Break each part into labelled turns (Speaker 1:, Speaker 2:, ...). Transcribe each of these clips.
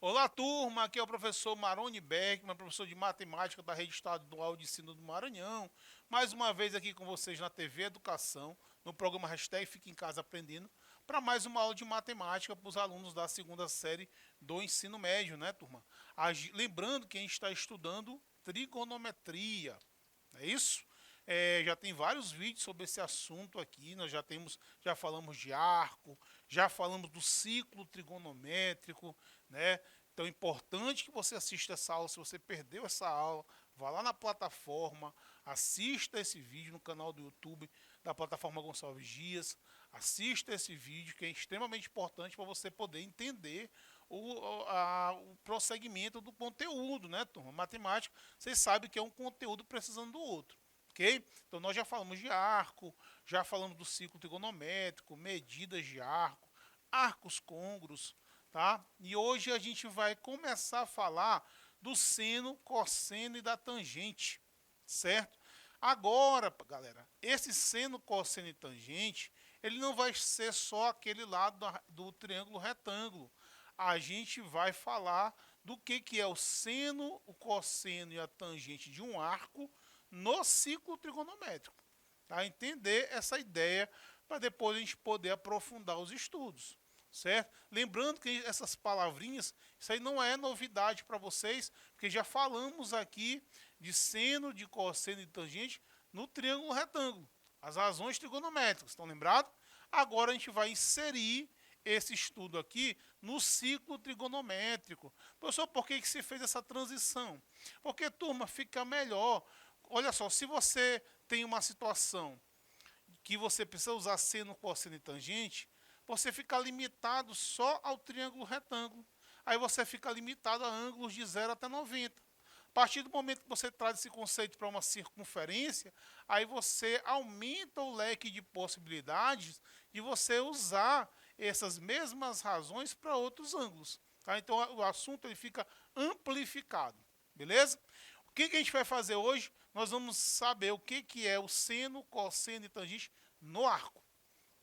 Speaker 1: Olá, turma. Aqui é o professor Maroni Beckman, professor de matemática da Rede Estadual de Ensino do Maranhão. Mais uma vez aqui com vocês na TV Educação, no programa Hashtag Fique em Casa Aprendendo, para mais uma aula de matemática para os alunos da segunda série do ensino médio, né, turma? Lembrando que a gente está estudando trigonometria, é isso? Já tem vários vídeos sobre esse assunto aqui. Nós já falamos de arco, já falamos do ciclo trigonométrico, né? Então é importante que você assista essa aula. Se você perdeu essa aula, vá lá na plataforma, assista esse vídeo no canal do YouTube da plataforma Gonçalves Dias. Assista esse vídeo que é extremamente importante para você poder entender o prosseguimento do conteúdo, né, turma? Matemática, vocês sabem que é um conteúdo precisando do outro. Ok? Então nós já falamos de arco, já falamos do ciclo trigonométrico, medidas de arco, arcos côngruos, tá? E hoje a gente vai começar a falar do seno, cosseno e da tangente, certo? Agora, galera, esse seno, cosseno e tangente, ele não vai ser só aquele lado do triângulo retângulo. A gente vai falar do que é o seno, o cosseno e a tangente de um arco no ciclo trigonométrico, tá? Entender essa ideia para depois a gente poder aprofundar os estudos, certo? Lembrando que essas palavrinhas, isso aí não é novidade para vocês, porque já falamos aqui de seno, de cosseno e de tangente no triângulo retângulo, as razões trigonométricas, estão lembrados? Agora a gente vai inserir esse estudo aqui no ciclo trigonométrico. Professor, por que se fez essa transição? Porque, turma, fica melhor. Olha só, se você tem uma situação que você precisa usar seno, cosseno e tangente, você fica limitado só ao triângulo retângulo. Aí você fica limitado a ângulos de 0 até 90. A partir do momento que você traz esse conceito para uma circunferência, aí você aumenta o leque de possibilidades de você usar essas mesmas razões para outros ângulos. Tá? Então o assunto ele fica amplificado. Beleza? O que a gente vai fazer hoje? Nós vamos saber o que é o seno, cosseno e tangente no arco.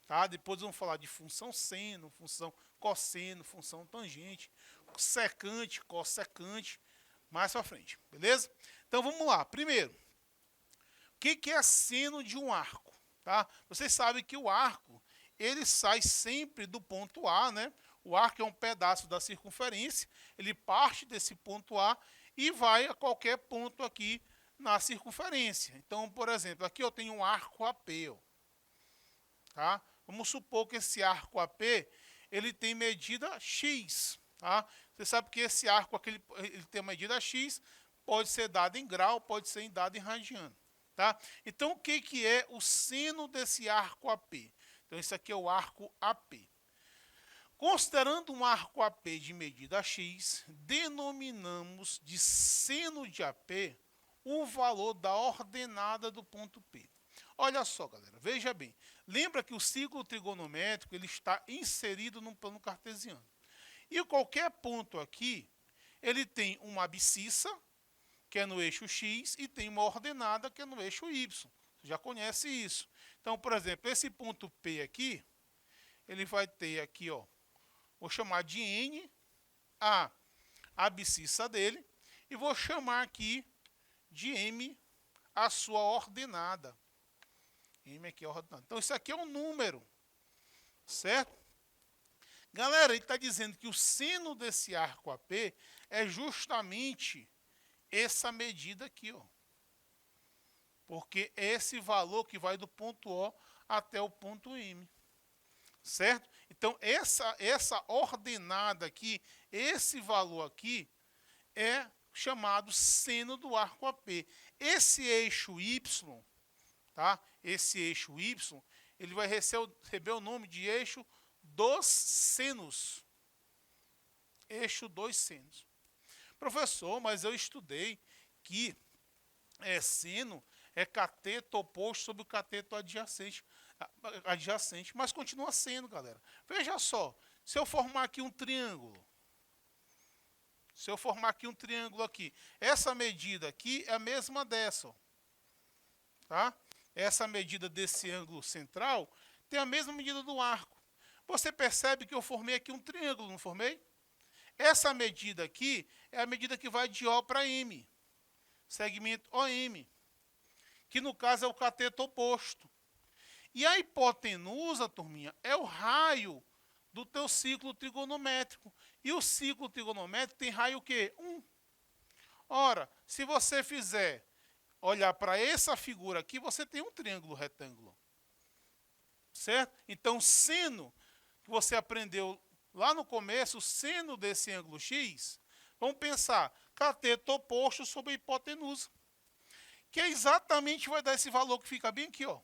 Speaker 1: Tá? Depois vamos falar de função seno, função cosseno, função tangente, secante, cossecante, mais para frente. Beleza? Então vamos lá. Primeiro, o que é seno de um arco? Tá? Vocês sabem que o arco ele sai sempre do ponto A, né? O arco é um pedaço da circunferência, ele parte desse ponto A e vai a qualquer ponto aqui na circunferência. Então, por exemplo, aqui eu tenho um arco AP, ó, tá? Vamos supor que esse arco AP ele tem medida X, tá? Você sabe que esse arco aqui ele tem uma medida X, pode ser dado em grau, pode ser dado em radiano, tá? Então, o que é o seno desse arco AP? Então, esse aqui é o arco AP. Considerando um arco AP de medida X, denominamos de seno de AP o valor da ordenada do ponto P. Olha só, galera, veja bem. Lembra que o ciclo trigonométrico ele está inserido num plano cartesiano. E qualquer ponto aqui, ele tem uma abscissa, que é no eixo X, e tem uma ordenada, que é no eixo Y. Você já conhece isso. Então, por exemplo, esse ponto P aqui, ele vai ter aqui, ó, vou chamar de N a abscissa dele e vou chamar aqui de M a sua ordenada. M aqui é a ordenada. Então, isso aqui é um número, certo? Galera, ele está dizendo que o seno desse arco AP é justamente essa medida aqui, ó. Porque é esse valor que vai do ponto O até o ponto M. Certo? Então, essa ordenada aqui, esse valor aqui, é chamado seno do arco AP. Esse eixo Y, tá? Esse eixo Y, ele vai receber o nome de eixo dos senos. Eixo dos senos. Professor, mas eu estudei que seno é cateto oposto sobre o cateto adjacente, mas continua sendo, galera. Veja só, se eu formar aqui um triângulo, Se eu formar aqui um triângulo aqui, essa medida aqui é a mesma dessa, ó, tá? Essa medida desse ângulo central tem a mesma medida do arco. Você percebe que eu formei aqui um triângulo, não formei? Essa medida aqui é a medida que vai de O para M, segmento OM, que no caso é o cateto oposto. E a hipotenusa, turminha, é o raio do teu ciclo trigonométrico. E o ciclo trigonométrico tem raio o quê? 1. Ora, se você fizer, olhar para essa figura aqui, você tem um triângulo retângulo. Certo? Então, seno, que você aprendeu lá no começo, o seno desse ângulo X, vamos pensar, cateto oposto sobre a hipotenusa. Que é exatamente vai dar esse valor que fica bem aqui, ó,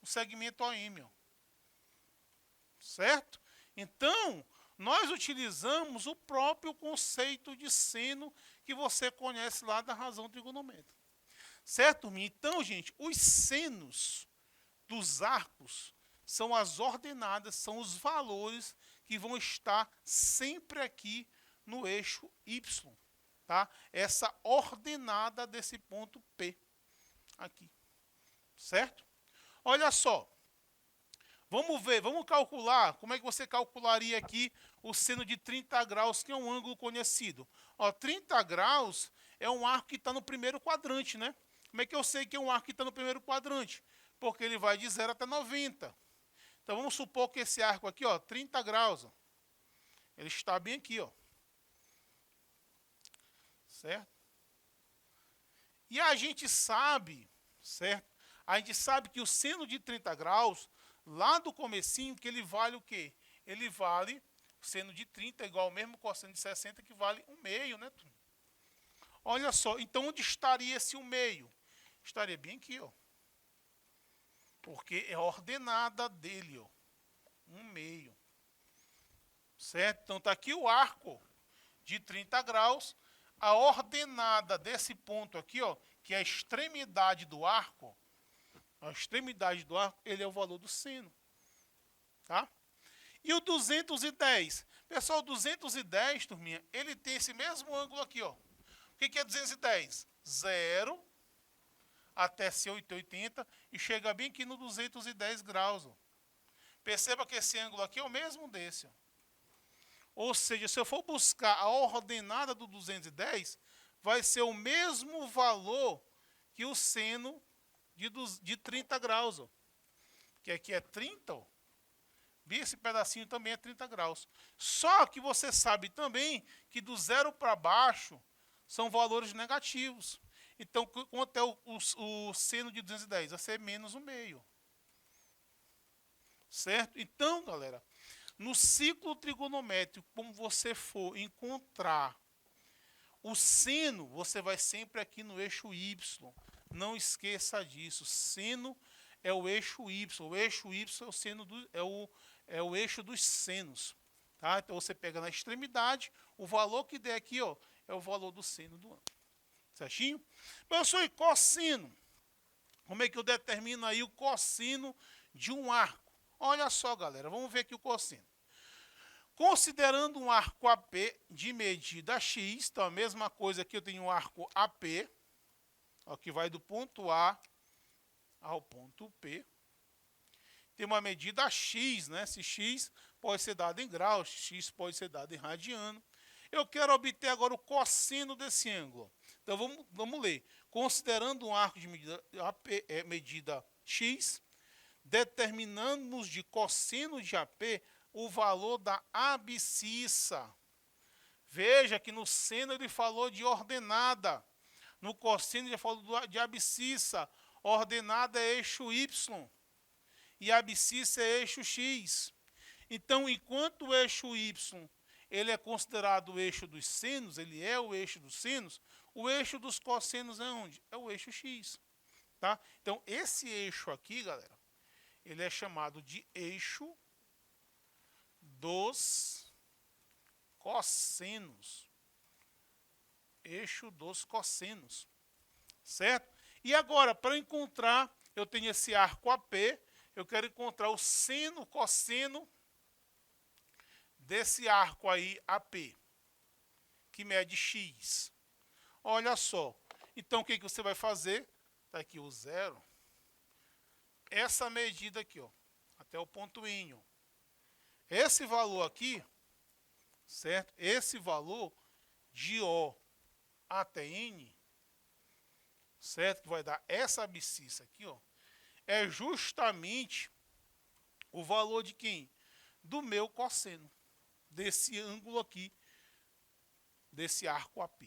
Speaker 1: o segmento OM. Ó. Certo? Então, nós utilizamos o próprio conceito de seno que você conhece lá da razão trigonométrica. Certo, turminha? Então, gente, os senos dos arcos são as ordenadas, são os valores que vão estar sempre aqui no eixo Y. Tá? Essa ordenada desse ponto P aqui. Certo? Olha só. Vamos ver, vamos calcular, como é que você calcularia aqui o seno de 30 graus, que é um ângulo conhecido. Ó, 30 graus é um arco que está no primeiro quadrante, né? Como é que eu sei que é um arco que está no primeiro quadrante? Porque ele vai de 0 até 90. Então, vamos supor que esse arco aqui, ó, 30 graus, ó, ele está bem aqui, ó. Certo? E a gente sabe, certo? A gente sabe que o seno de 30 graus, lá do comecinho, que ele vale o quê? Ele vale, o seno de 30 é igual ao mesmo cosseno de 60, que vale 1/2, né? Olha só, então onde estaria esse 1/2? Estaria bem aqui, ó. Porque é a ordenada dele, ó. 1/2. Certo? Então está aqui o arco de 30 graus. A ordenada desse ponto aqui, ó, que é a extremidade do arco, ele é o valor do seno. Tá? E o 210? Pessoal, o 210, turminha, ele tem esse mesmo ângulo aqui, ó. O que é 210? 0 até 180 e chega bem aqui no 210 graus. Ó. Perceba que esse ângulo aqui é o mesmo desse. Ó. Ou seja, se eu for buscar a ordenada do 210, vai ser o mesmo valor que o seno de 30 graus. Ó. Que aqui é 30, ó. Esse pedacinho também é 30 graus. Só que você sabe também que do 0 para baixo são valores negativos. Então, quanto é o seno de 210? Vai ser menos 1/2. Certo? Então, galera, no ciclo trigonométrico, como você for encontrar o seno, você vai sempre aqui no eixo Y. Não esqueça disso. Seno é o eixo Y. O eixo Y é o seno é o eixo dos senos. Tá? Então você pega na extremidade, o valor que der aqui, ó, é o valor do seno do ângulo. Certinho? Professor, e cosseno? Como é que eu determino aí o cosseno de um arco? Olha só, galera, vamos ver aqui o cosseno. Considerando um arco AP de medida X, então a mesma coisa aqui, eu tenho um arco AP, ó, que vai do ponto A ao ponto P. Tem uma medida X, né? Esse X pode ser dado em graus, X pode ser dado em radiano. Eu quero obter agora o cosseno desse ângulo. Então, vamos ler. Considerando um arco de medida X, determinamos de cosseno de AP o valor da abscissa. Veja que no seno ele falou de ordenada. No cosseno ele falou de abscissa. Ordenada é eixo Y. E abscissa é eixo X. Então, enquanto o eixo Y ele é considerado o eixo dos senos, ele é o eixo dos senos, o eixo dos cossenos é onde? É o eixo X. Tá? Então, esse eixo aqui, galera, ele é chamado de eixo dos cossenos. Eixo dos cossenos. Certo? E agora, para encontrar, eu tenho esse arco AP, eu quero encontrar o seno, cosseno desse arco aí AP, que mede x. Olha só. Então, o que você vai fazer? Está aqui o zero. Essa medida aqui, ó, até o ponto N. Ó. Esse valor aqui, certo? Esse valor de O até N, certo? Que vai dar essa abscissa aqui, ó, é justamente o valor de quem? Do meu cosseno, desse ângulo aqui, desse arco AP,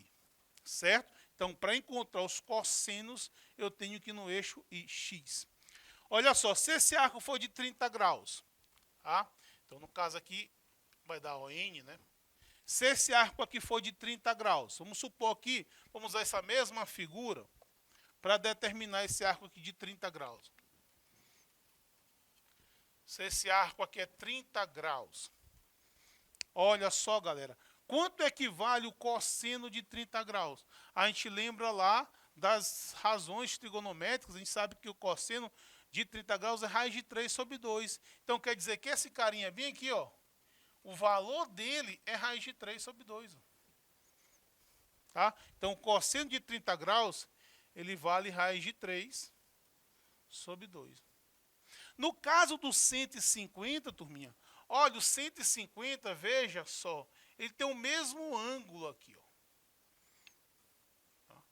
Speaker 1: certo? Então, para encontrar os cossenos, eu tenho que ir no eixo X. Olha só, se esse arco for de 30 graus, tá? Então, no caso aqui, vai dar ON, né? Se esse arco aqui for de 30 graus, vamos supor aqui, vamos usar essa mesma figura para determinar esse arco aqui de 30 graus. Se esse arco aqui é 30 graus, olha só, galera, quanto equivale o cosseno de 30 graus? A gente lembra lá das razões trigonométricas, a gente sabe que o cosseno de 30 graus é raiz de 3 sobre 2. Então, quer dizer que esse carinha bem aqui, ó, o valor dele é raiz de 3 sobre 2. Ó. Tá? Então, o cosseno de 30 graus, ele vale raiz de 3 sobre 2. No caso do 150, turminha, olha, o 150, veja só, ele tem o mesmo ângulo aqui. Ó. Tá?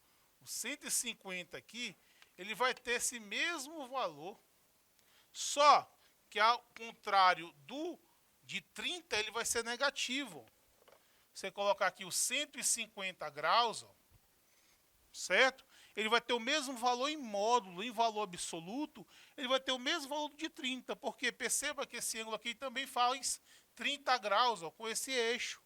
Speaker 1: O 150 aqui, ele vai ter esse mesmo valor, só que ao contrário de 30, ele vai ser negativo. Você colocar aqui os 150 graus, ó, certo? Ele vai ter o mesmo valor em módulo, em valor absoluto, ele vai ter o mesmo valor de 30, porque perceba que esse ângulo aqui também faz 30 graus, ó, com esse eixo.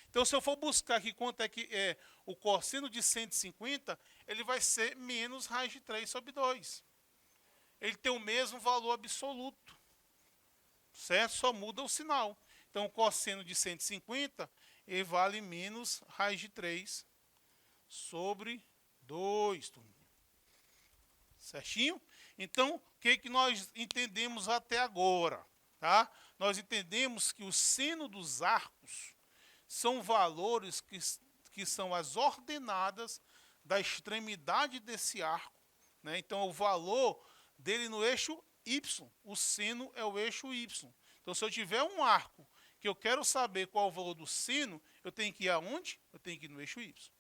Speaker 1: Então, se eu for buscar aqui quanto é que é o cosseno de 150, ele vai ser menos raiz de 3 sobre 2. Ele tem o mesmo valor absoluto, certo? Só muda o sinal. Então, o cosseno de 150, ele vale menos raiz de 3 sobre 2. Certinho? Então, o que nós entendemos até agora? Tá? Nós entendemos que o seno dos arcos são valores que são as ordenadas da extremidade desse arco. Né? Então, o valor dele no eixo Y, o seno é o eixo Y. Então, se eu tiver um arco que eu quero saber qual é o valor do seno, eu tenho que ir aonde? Eu tenho que ir no eixo Y.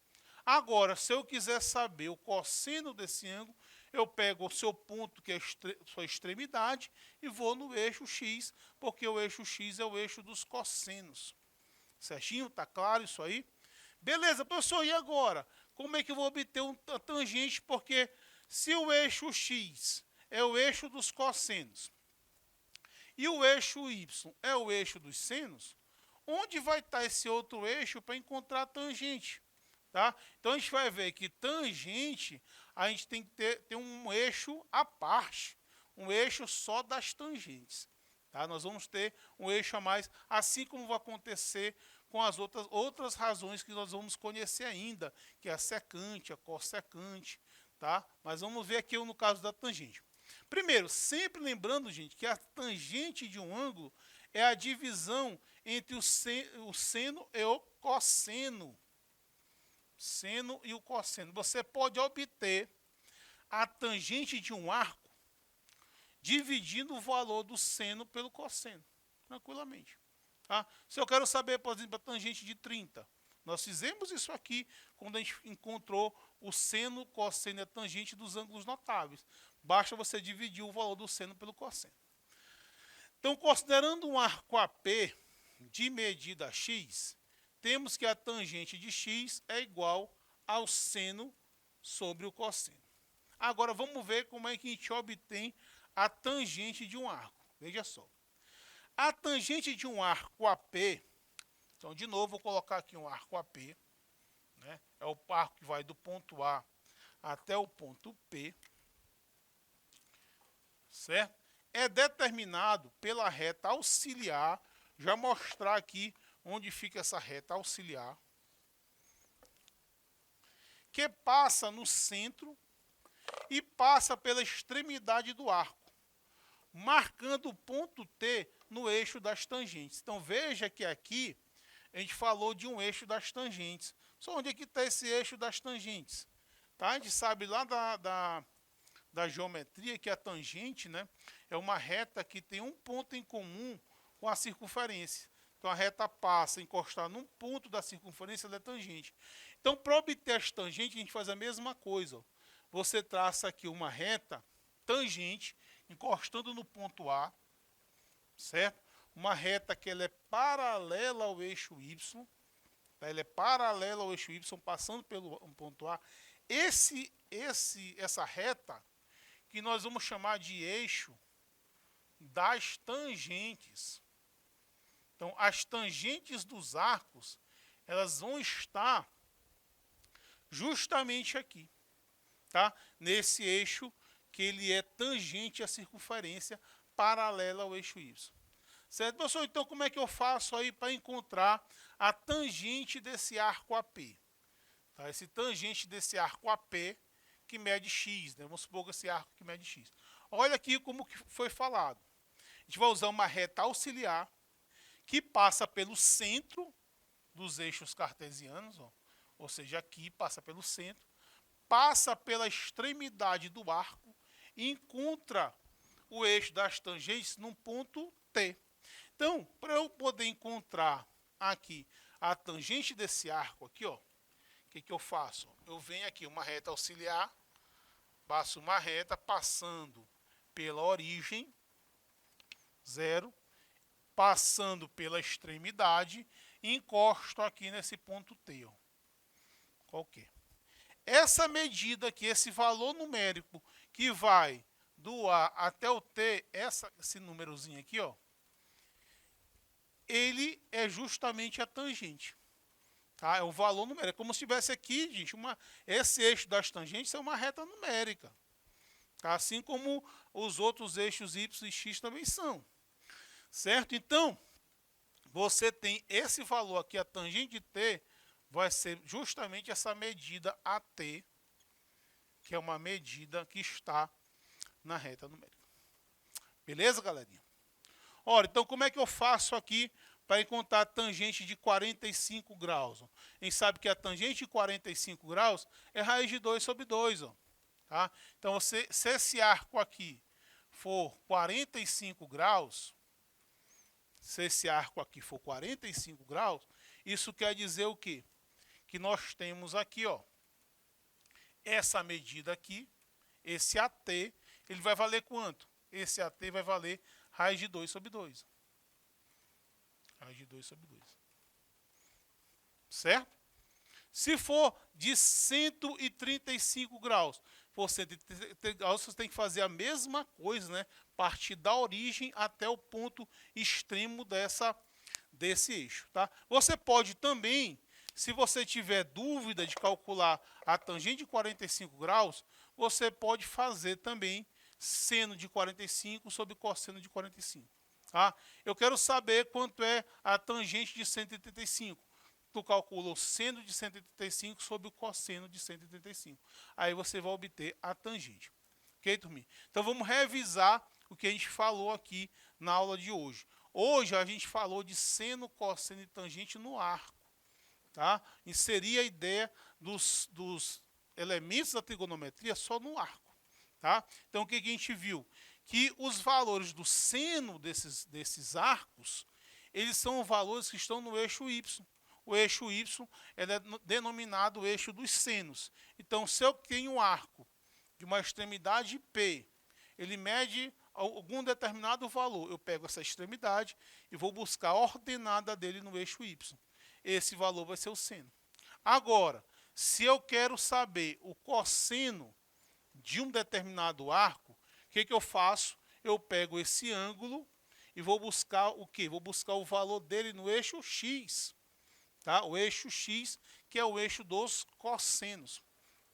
Speaker 1: Agora, se eu quiser saber o cosseno desse ângulo, eu pego o seu ponto, que é sua extremidade, e vou no eixo X, porque o eixo X é o eixo dos cossenos. Certinho? Tá claro isso aí? Beleza, professor, e agora? Como é que eu vou obter uma tangente? Porque se o eixo X é o eixo dos cossenos e o eixo Y é o eixo dos senos, onde vai estar esse outro eixo para encontrar a tangente? Tá? Então, a gente vai ver que tangente, a gente tem que ter um eixo à parte, um eixo só das tangentes. Tá? Nós vamos ter um eixo a mais, assim como vai acontecer com as outras razões que nós vamos conhecer ainda, que é a secante, a cossecante. Tá? Mas vamos ver aqui no caso da tangente. Primeiro, sempre lembrando, gente, que a tangente de um ângulo é a divisão entre o seno e o cosseno. Seno e o cosseno. Você pode obter a tangente de um arco dividindo o valor do seno pelo cosseno, tranquilamente. Tá? Se eu quero saber, por exemplo, a tangente de 30, nós fizemos isso aqui quando a gente encontrou o seno, cosseno e a tangente dos ângulos notáveis. Basta você dividir o valor do seno pelo cosseno. Então, considerando um arco AP de medida x, temos que a tangente de x é igual ao seno sobre o cosseno. Agora, vamos ver como é que a gente obtém a tangente de um arco. Veja só. A tangente de um arco AP, então, de novo, vou colocar aqui um arco AP, né? É o arco que vai do ponto A até o ponto P, certo? É determinado pela reta auxiliar, já mostrar aqui onde fica essa reta auxiliar, que passa no centro e passa pela extremidade do arco, marcando o ponto T no eixo das tangentes. Então, veja que aqui a gente falou de um eixo das tangentes. Só onde é que está esse eixo das tangentes? Tá? A gente sabe lá da geometria que a tangente, né, é uma reta que tem um ponto em comum com a circunferência. Então a reta passa a encostar num ponto da circunferência da tangente. Então, para obter as tangentes, a gente faz a mesma coisa. Ó. Você traça aqui uma reta tangente, encostando no ponto A, certo? Uma reta que ela é paralela ao eixo Y, tá? Ela é paralela ao eixo Y, passando pelo ponto A. Essa reta, que nós vamos chamar de eixo das tangentes. Então, as tangentes dos arcos, elas vão estar justamente aqui, tá? Nesse eixo que ele é tangente à circunferência paralela ao eixo Y. Certo, professor? Então, como é que eu faço aí para encontrar a tangente desse arco AP? Tá? Esse tangente desse arco AP que mede x, né? Vamos supor que esse arco que mede x. Olha aqui como que foi falado. A gente vai usar uma reta auxiliar que passa pelo centro dos eixos cartesianos, ó. Ou seja, aqui passa pelo centro, passa pela extremidade do arco e encontra o eixo das tangentes num ponto T. Então, para eu poder encontrar aqui a tangente desse arco aqui, ó, o que eu faço? Eu venho aqui uma reta auxiliar, passo uma reta passando pela origem, 0, passando pela extremidade e encosto aqui nesse ponto T. Ó. Qualquer. Essa medida aqui, esse valor numérico que vai do A até o T, esse númerozinho aqui, ó, ele é justamente a tangente. Tá? É o valor numérico. É como se tivesse aqui, gente, esse eixo das tangentes é uma reta numérica. Tá? Assim como os outros eixos Y e X também são. Certo? Então, você tem esse valor aqui, a tangente de T, vai ser justamente essa medida AT, que é uma medida que está na reta numérica. Beleza, galerinha? Ora, então como é que eu faço aqui para encontrar a tangente de 45 graus? Ó? A gente sabe que a tangente de 45 graus é raiz de 2 sobre 2. Ó, tá? Então, se esse arco aqui for 45 graus, se esse arco aqui for 45 graus, isso quer dizer o quê? Que nós temos aqui, ó, essa medida aqui, esse AT, ele vai valer quanto? Esse AT vai valer raiz de 2 sobre 2. Raiz de 2 sobre 2. Certo? Se for de 135 graus, for 135 graus, você tem que fazer a mesma coisa, né? Partir da origem até o ponto extremo desse eixo, tá? Você pode também, se você tiver dúvida de calcular a tangente de 45 graus, você pode fazer também seno de 45 sobre cosseno de 45. Tá? Eu quero saber quanto é a tangente de 135. Tu calcula o seno de 135 sobre o cosseno de 135. Aí você vai obter a tangente. Ok, turminha? Então vamos revisar o que a gente falou aqui na aula de hoje. Hoje a gente falou de seno, cosseno e tangente no arco. Tá? Inserir a ideia dos elementos da trigonometria só no arco. Tá? Então o que a gente viu? Que os valores do seno desses arcos, eles são valores que estão no eixo Y. O eixo Y é denominado o eixo dos senos. Então, se eu tenho um arco de uma extremidade P, ele mede algum determinado valor. Eu pego essa extremidade e vou buscar a ordenada dele no eixo Y. Esse valor vai ser o seno. Agora, se eu quero saber o cosseno de um determinado arco, o que eu faço? Eu pego esse ângulo e vou buscar o quê? Vou buscar o valor dele no eixo X. Tá? O eixo X, que é o eixo dos cossenos,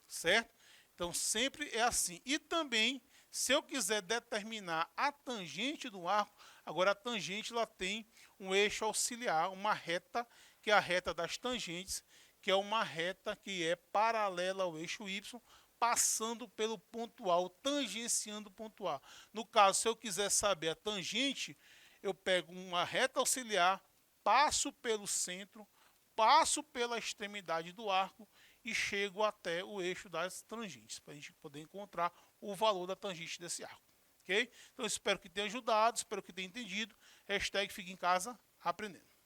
Speaker 1: certo? Então, sempre é assim. E também, se eu quiser determinar a tangente do arco, agora a tangente ela tem um eixo auxiliar, uma reta, que é a reta das tangentes, que é uma reta que é paralela ao eixo Y, passando pelo ponto A, ou tangenciando o ponto A. No caso, se eu quiser saber a tangente, eu pego uma reta auxiliar, passo pelo centro, passo pela extremidade do arco e chego até o eixo das tangentes, para a gente poder encontrar o valor da tangente desse arco. Ok? Então, espero que tenha ajudado, espero que tenha entendido. Hashtag fique em casa aprendendo.